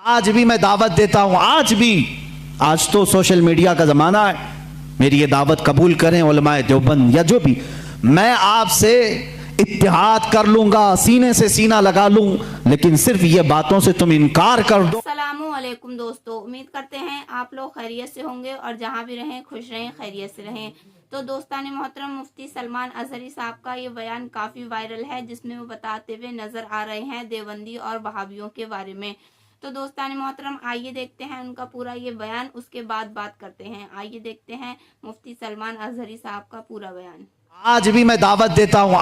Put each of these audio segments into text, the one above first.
آج بھی میں دعوت دیتا ہوں، آج تو سوشل میڈیا کا زمانہ ہے، میری یہ دعوت قبول کریں علماء دیوبند یا جو بھی، میں آپ سے اتحاد کر لوں گا، سینے سے سینہ لگا لوں، لیکن صرف یہ باتوں سے تم انکار کر دو۔ السلام علیکم دوستو، امید کرتے ہیں آپ لوگ خیریت سے ہوں گے اور جہاں بھی رہیں خوش رہیں، خیریت سے رہیں۔ تو دوستان محترم، مفتی سلمان اظہری صاحب کا یہ بیان کافی وائرل ہے، جس میں وہ بتاتے ہوئے نظر آ رہے ہیں دیوبندی اور وہابیوں کے بارے میں۔ تو دوستان محترم، آئیے دیکھتے ہیں ان کا پورا یہ بیان، اس کے بعد بات کرتے ہیں۔ آئیے دیکھتے ہیں مفتی سلمان اظہری صاحب کا پورا بیان۔ آج بھی میں دعوت دیتا ہوں،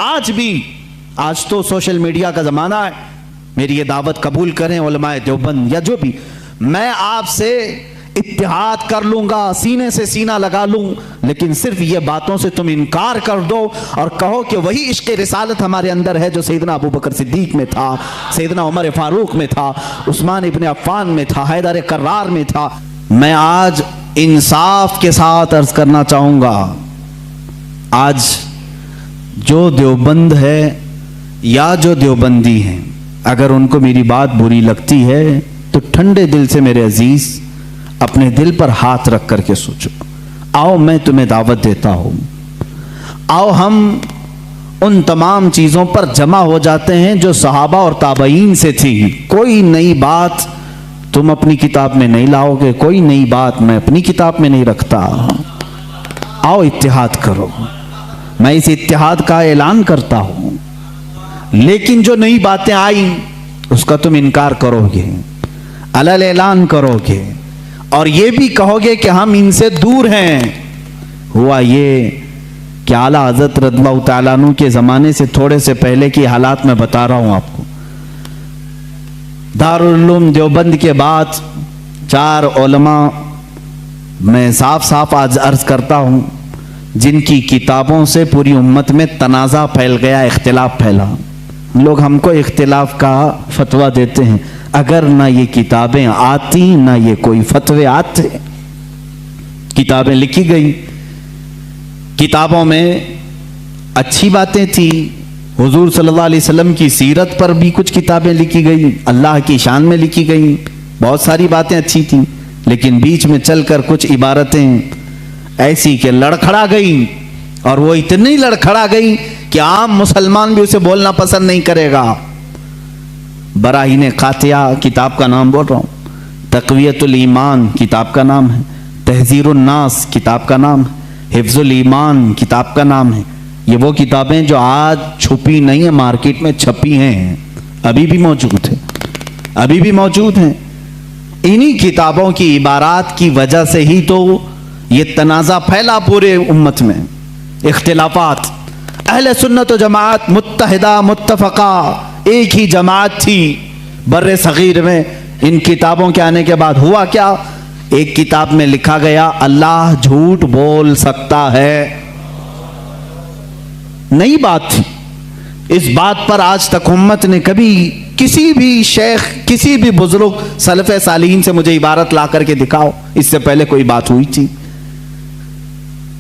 آج تو سوشل میڈیا کا زمانہ ہے، میری یہ دعوت قبول کریں علماء دیوبند یا جو بھی، میں آپ سے اتحاد کر لوں گا، سینے سے سینہ لگا لوں، لیکن صرف یہ باتوں سے تم انکار کر دو اور کہو کہ وہی عشق رسالت ہمارے اندر ہے جو سیدنا ابو بکر صدیق میں تھا، سیدنا عمر فاروق میں تھا، عثمان ابن عفان میں تھا، حیدر کرار میں تھا۔ میں آج انصاف کے ساتھ عرض کرنا چاہوں گا، آج جو دیوبند ہے یا جو دیوبندی ہیں، اگر ان کو میری بات بری لگتی ہے تو ٹھنڈے دل سے میرے عزیز اپنے دل پر ہاتھ رکھ کر کے سوچو، آؤ میں تمہیں دعوت دیتا ہوں، آؤ ہم ان تمام چیزوں پر جمع ہو جاتے ہیں جو صحابہ اور تابعین سے تھی۔ کوئی نئی بات تم اپنی کتاب میں نہیں لاؤ گے، کوئی نئی بات میں اپنی کتاب میں نہیں رکھتا۔ آؤ اتحاد کرو، میں اس اتحاد کا اعلان کرتا ہوں، لیکن جو نئی باتیں آئیں اس کا تم انکار کرو گے، علل اعلان کرو گے اور یہ بھی کہو گے کہ ہم ان سے دور ہیں۔ ہوا یہ کہ اعلیٰ حضرت رضی اللہ تعالیٰ عنہ کے زمانے سے تھوڑے سے پہلے کی حالات میں بتا رہا ہوں آپ کو۔ دارالعلوم دیوبند کے بعد 4 علماء میں صاف آج عرض کرتا ہوں جن کی کتابوں سے پوری امت میں تنازع پھیل گیا، اختلاف پھیلا۔ لوگ ہم کو اختلاف کا فتویٰ دیتے ہیں، اگر نہ یہ کتابیں آتی نہ یہ کوئی فتوے آتے۔ کتابیں لکھی گئی، کتابوں میں اچھی باتیں تھی، حضور صلی اللہ علیہ وسلم کی سیرت پر بھی کچھ کتابیں لکھی گئی، اللہ کی شان میں لکھی گئی، بہت ساری باتیں اچھی تھیں، لیکن بیچ میں چل کر کچھ عبارتیں ایسی کہ لڑکھڑا گئی، اور وہ اتنی لڑکھڑا گئی کہ عام مسلمان بھی اسے بولنا پسند نہیں کرے گا۔ براہین قاطعہ کتاب کا نام بول رہا ہوں، تقویت الایمان کتاب کا نام ہے، تحذیر الناس کتاب کا نام ہے، حفظ الایمان کتاب کا نام ہے۔ یہ وہ کتابیں جو آج چھپی نہیں ہیں، مارکیٹ میں چھپی ہیں، ابھی بھی موجود ہیں۔ انہی کتابوں کی عبارات کی وجہ سے ہی تو یہ تنازع پھیلا پورے امت میں، اختلافات۔ اہل سنت و جماعت متحدہ متفقہ ایک ہی جماعت تھی بر صغیر میں۔ ان کتابوں کے آنے کے بعد ہوا کیا؟ ایک کتاب میں لکھا گیا اللہ جھوٹ بول سکتا ہے، نئی بات تھی۔ اس بات پر آج تک امت نے کبھی کسی بھی شیخ، کسی بھی بزرگ سلف صالحین سے مجھے عبارت لا کر کے دکھاؤ اس سے پہلے کوئی بات ہوئی تھی۔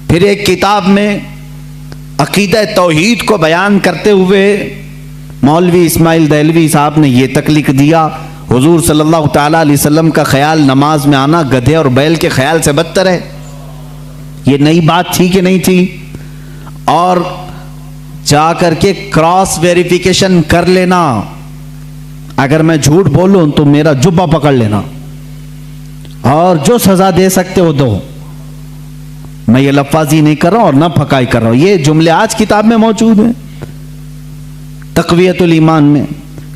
پھر ایک کتاب میں عقیدہ توحید کو بیان کرتے ہوئے مولوی اسماعیل دہلوی صاحب نے یہ تک لکھ دیا، حضور صلی اللہ تعالیٰ علیہ وسلم کا خیال نماز میں آنا گدھے اور بیل کے خیال سے بدتر ہے۔ یہ نئی بات تھی کہ نہیں تھی؟ اور جا کر کے کراس ویریفیکیشن کر لینا، اگر میں جھوٹ بولوں تو میرا جبہ پکڑ لینا اور جو سزا دے سکتے ہو دو۔ میں یہ لفاظی نہیں کر رہا ہوں اور نہ پھکائی کر رہا ہوں، یہ جملے آج کتاب میں موجود ہیں۔ تقویت الایمان میں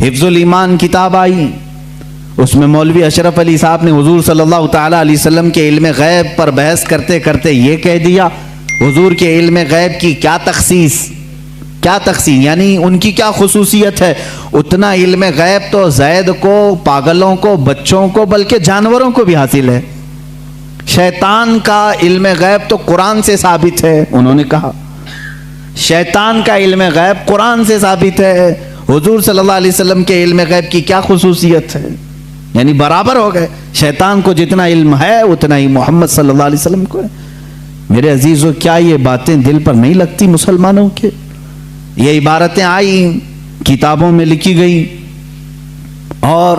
حفظ الایمان کتاب آئی، اس میں مولوی اشرف علی صاحب نے حضور صلی اللہ تعالیٰ علیہ وسلم کے علم غیب پر بحث کرتے کرتے یہ کہہ دیا، حضور کے علم غیب کی کیا تخصیص یعنی ان کی کیا خصوصیت ہے؟ اتنا علم غیب تو زید کو، پاگلوں کو، بچوں کو، بلکہ جانوروں کو بھی حاصل ہے۔ شیطان کا علم غیب تو قرآن سے ثابت ہے، انہوں نے کہا شیطان کا علم غیب قرآن سے ثابت ہے، حضور صلی اللہ علیہ وسلم کے علم غیب کی کیا خصوصیت ہے؟ یعنی برابر ہو گئے، شیطان کو جتنا علم ہے اتنا ہی محمد صلی اللہ علیہ وسلم کو ہے۔ میرے عزیزو، کیا یہ باتیں دل پر نہیں لگتی مسلمانوں کے؟ یہ عبارتیں آئیں، کتابوں میں لکھی گئی، اور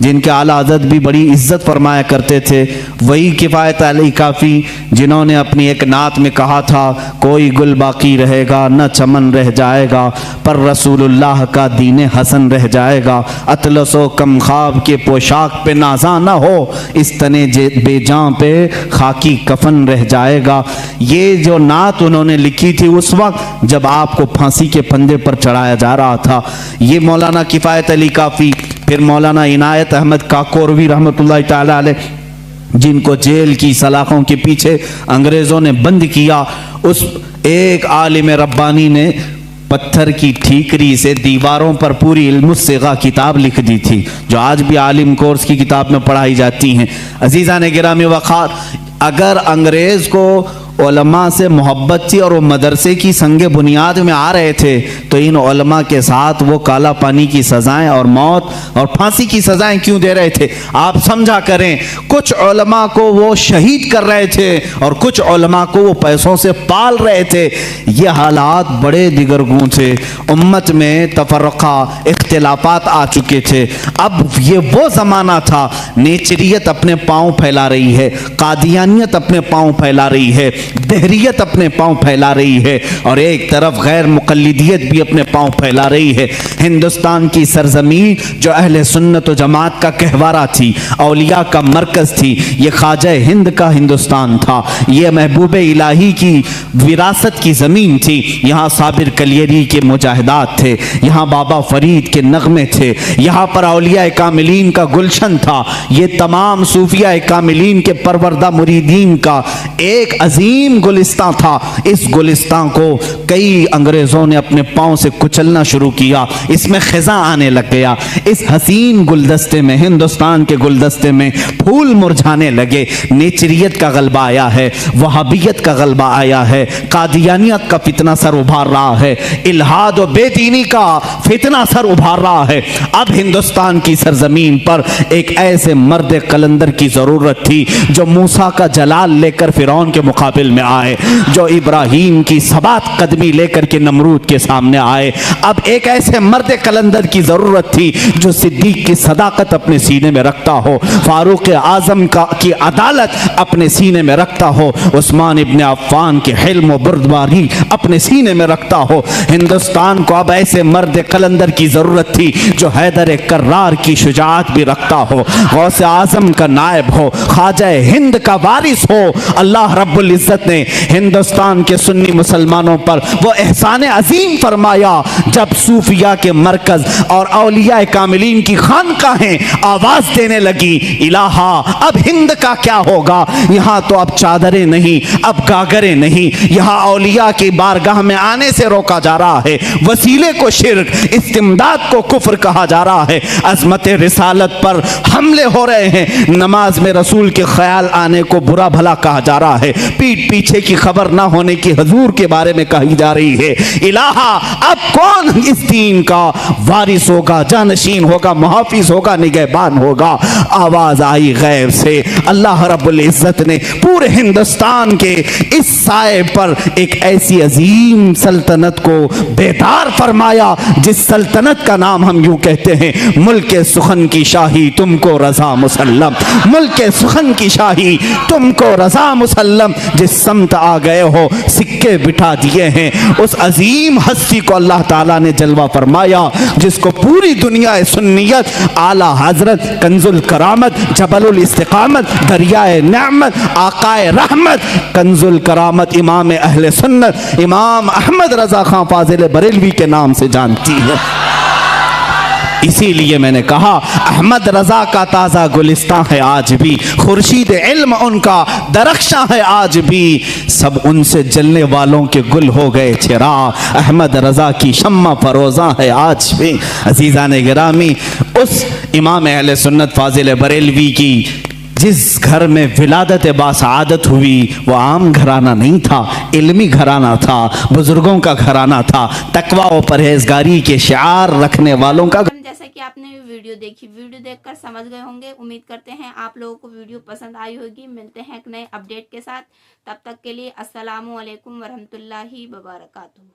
جن کے اعلیٰ حضرت بھی بڑی عزت فرمایا کرتے تھے، وہی کفایت علی کافی جنہوں نے اپنی ایک نعت میں کہا تھا، کوئی گل باقی رہے گا نہ چمن رہ جائے گا، پر رسول اللہ کا دین حسن رہ جائے گا، اطلس و کم خواب کے پوشاک پہ نازاں نہ ہو، اس تنے بے جاں پہ خاکی کفن رہ جائے گا۔ یہ جو نعت انہوں نے لکھی تھی اس وقت جب آپ کو پھانسی کے پھندے پر چڑھایا جا رہا تھا، یہ مولانا کفایت علی کافی، پھر مولانا عنایت احمد کاکوروی رحمۃ اللہ تعالی علیہ، جن کو جیل کی سلاخوں کے پیچھے انگریزوں نے بند کیا، اس ایک عالم ربانی نے پتھر کی ٹھیکری سے دیواروں پر پوری علم الصیغہ کتاب لکھ دی تھی، جو آج بھی عالم کورس کی کتاب میں پڑھائی جاتی ہیں۔ عزیزان گرامی وقار، اگر انگریز کو علماء سے محبت تھی اور وہ مدرسے کی سنگ بنیاد میں آ رہے تھے تو ان علماء کے ساتھ وہ کالا پانی کی سزائیں اور موت اور پھانسی کی سزائیں کیوں دے رہے تھے؟ آپ سمجھا کریں، کچھ علماء کو وہ شہید کر رہے تھے اور کچھ علماء کو وہ پیسوں سے پال رہے تھے۔ یہ حالات بڑے دیگرگوں تھے، امت میں تفرقہ اختلافات آ چکے تھے۔ اب یہ وہ زمانہ تھا، نیچریت اپنے پاؤں پھیلا رہی ہے، قادیانیت اپنے پاؤں پھیلا رہی ہے، دہریت اپنے پاؤں پھیلا رہی ہے، اور ایک طرف غیر مقلدیت بھی اپنے پاؤں پھیلا رہی ہے۔ ہندوستان کی سرزمین جو اہل سنت و جماعت کا گہوارہ تھی، اولیاء کا مرکز تھی، یہ خواجہ ہند کا ہندوستان تھا، یہ محبوب الہی کی وراثت کی زمین تھی۔ یہاں صابر کلیری کے مجاہدات تھے، یہاں بابا فرید کے نغمے تھے، یہاں پر اولیاء کاملین کا گلشن تھا، یہ تمام صوفیاء کاملین کے پروردہ مریدین کا ایک عظیم گلستان تھا۔ اس گلستان کو کئی انگریزوں نے اپنے پاؤں سے کچلنا شروع کیا، اس میں خزاں آنے لگ گیا، اس حسین گلدستے میں، ہندوستان کے گلدستے میں پھول مرجھانے لگے۔ نیچریت کا غلبہ آیا ہے، وہابیت کا غلبہ آیا ہے، قادیانیت کا فتنہ سر ابھار رہا ہے، الہاد و بے دینی کا فتنہ سر ابھار رہا ہے۔ اب ہندوستان کی سرزمین پر ایک ایسے مرد قلندر کی ضرورت تھی جو موسیٰ کا جلال لے کر فرعون کے مقابل میں آئے، جو ابراہیم کی ثبات قدمی لے کر کے نمرود کے سامنے آئے۔ اب ایک ایسے مرد قلندر کی ضرورت تھی جو صدیق کی صداقت اپنے سینے میں رکھتا ہو، فاروق اعظم کی عدالت اپنے سینے میں رکھتا ہو، عثمان ابن عفان کے حلم و بردباری اپنے سینے میں رکھتا ہو۔ ہندوستان کو اب ایسے مرد قلندر کی ضرورت تھی جو حیدر کرار کی شجاعت بھی رکھتا ہو، غوث اعظم کا نائب ہو، خواجہ ہند کا وارث ہو۔ اللہ رب العزت نے ہندوستان کے سنی مسلمانوں پر وہ احسان عظیم فرمایا جب صوفیاء کے مرکز اور اولیاء کاملین کی خانقاہیں آواز دینے لگی، الہا اب ہند کا کیا ہوگا؟ یہاں تو اب چادریں نہیں، اب گاگریں نہیں، یہاں اولیاء کی بارگاہ میں آنے سے روکا جا رہا ہے، وسیلے کو شرک، استمداد کو کفر کہا جا رہا ہے، عظمت رسالت پر حملے ہو رہے ہیں، نماز میں رسول کے خیال آنے کو برا بھلا کہا جا رہا ہے، پیٹ پیچھے کی خبر نہ ہونے کی حضور کے بارے میں کہی جا رہی ہے۔ الہا اب کون اس دین کا وارث ہوگا، جانشین ہوگا، محافظ ہوگا، نگہبان ہوگا؟ آواز آئی غیب سے، اللہ رب العزت نے پورے ہندوستان کے اس سائے پر ایک ایسی عظیم سلطنت کو بیدار فرمایا جس سلطنت کا نام ہم یوں کہتے ہیں، ملک سخن کی شاہی تم کو رضا مسلم، ملک سخن کی شاہی تم کو رضا مسلم، جس سمت آ گئے ہو سکے بٹھا دیے ہیں۔ اس عظیم ہستی کو اللہ تعالیٰ نے جلوہ فرمایا جس کو پوری دنیا سنیت، اعلیٰ حضرت کنز الکرامت، جبل الاستقامت، دریائے نعمت، آقائے رحمت، کنز الکرامت امام اہل سنت امام احمد رضا خان فاضل بریلوی کے نام سے جانتی ہے۔ اسی لیے میں نے کہا احمد رضا کا تازہ گلستان ہے آج بھی، خورشید علم ان کا درخشاں ہے آج بھی، سب ان سے جلنے والوں کے گل ہو گئے چراغ، احمد رضا کی شمع فروزاں ہے آج بھی۔ عزیزان گرامی، اس امام اہل سنت فاضل بریلوی کی جس گھر میں ولادت باسعادت ہوئی وہ عام گھرانہ نہیں تھا، علمی گھرانہ تھا، بزرگوں کا گھرانہ تھا، تقوی و پرہیزگاری کے شعار رکھنے والوں کا۔ جیسا کہ آپ نے ویڈیو دیکھی، ویڈیو دیکھ کر سمجھ گئے ہوں گے، امید کرتے ہیں آپ لوگوں کو ویڈیو پسند آئی ہوگی۔ ملتے ہیں ایک نئے اپڈیٹ کے ساتھ، تب تک کے لیے السلام علیکم ورحمۃ اللہ وبرکاتہ۔